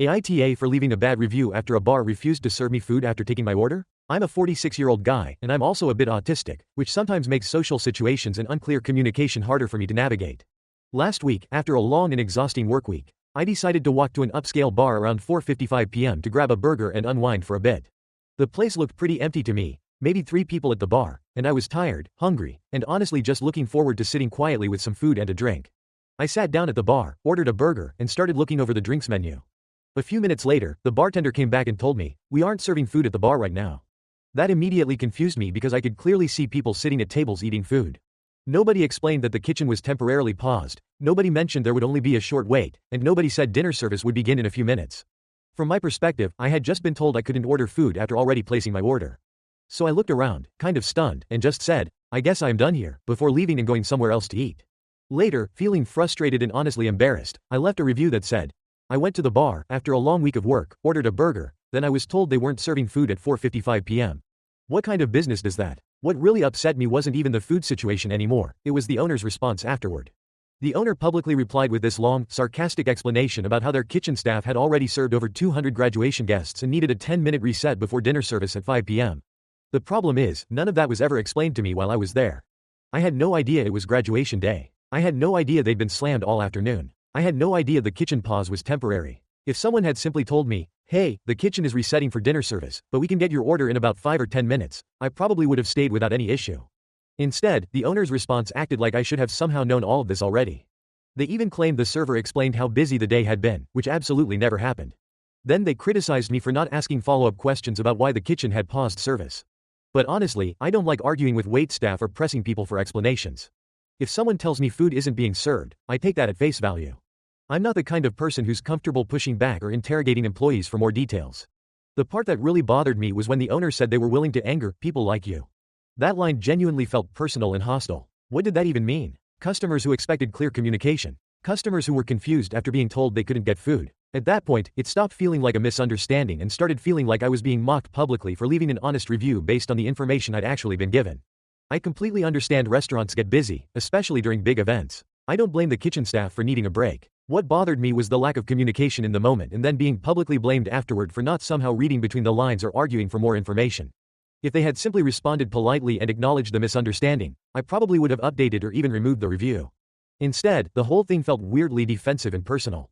AITA for leaving a bad review after a bar refused to serve me food after taking my order? I'm a 46-year-old guy, and I'm also a bit autistic, which sometimes makes social situations and unclear communication harder for me to navigate. Last week, after a long and exhausting work week, I decided to walk to an upscale bar around 4:55 p.m. to grab a burger and unwind for a bit. The place looked pretty empty to me, maybe 3 people at the bar, and I was tired, hungry, and honestly just looking forward to sitting quietly with some food and a drink. I sat down at the bar, ordered a burger, and started looking over the drinks menu. A few minutes later, the bartender came back and told me, "We aren't serving food at the bar right now." That immediately confused me because I could clearly see people sitting at tables eating food. Nobody explained that the kitchen was temporarily paused, nobody mentioned there would only be a short wait, and nobody said dinner service would begin in a few minutes. From my perspective, I had just been told I couldn't order food after already placing my order. So I looked around, kind of stunned, and just said, "I guess I'm done here," before leaving and going somewhere else to eat. Later, feeling frustrated and honestly embarrassed, I left a review that said, "I went to the bar, after a long week of work, ordered a burger, then I was told they weren't serving food at 4:55 p.m. What kind of business does that?" What really upset me wasn't even the food situation anymore, it was the owner's response afterward. The owner publicly replied with this long, sarcastic explanation about how their kitchen staff had already served over 200 graduation guests and needed a 10-minute reset before dinner service at 5 p.m. The problem is, none of that was ever explained to me while I was there. I had no idea it was graduation day. I had no idea they'd been slammed all afternoon. I had no idea the kitchen pause was temporary. If someone had simply told me, "Hey, the kitchen is resetting for dinner service, but we can get your order in about 5 or 10 minutes, I probably would have stayed without any issue. Instead, the owner's response acted like I should have somehow known all of this already. They even claimed the server explained how busy the day had been, which absolutely never happened. Then they criticized me for not asking follow-up questions about why the kitchen had paused service. But honestly, I don't like arguing with waitstaff or pressing people for explanations. If someone tells me food isn't being served, I take that at face value. I'm not the kind of person who's comfortable pushing back or interrogating employees for more details. The part that really bothered me was when the owner said they were willing to anger people like you. That line genuinely felt personal and hostile. What did that even mean? Customers who expected clear communication. Customers who were confused after being told they couldn't get food. At that point, it stopped feeling like a misunderstanding and started feeling like I was being mocked publicly for leaving an honest review based on the information I'd actually been given. I completely understand restaurants get busy, especially during big events. I don't blame the kitchen staff for needing a break. What bothered me was the lack of communication in the moment and then being publicly blamed afterward for not somehow reading between the lines or arguing for more information. If they had simply responded politely and acknowledged the misunderstanding, I probably would have updated or even removed the review. Instead, the whole thing felt weirdly defensive and personal.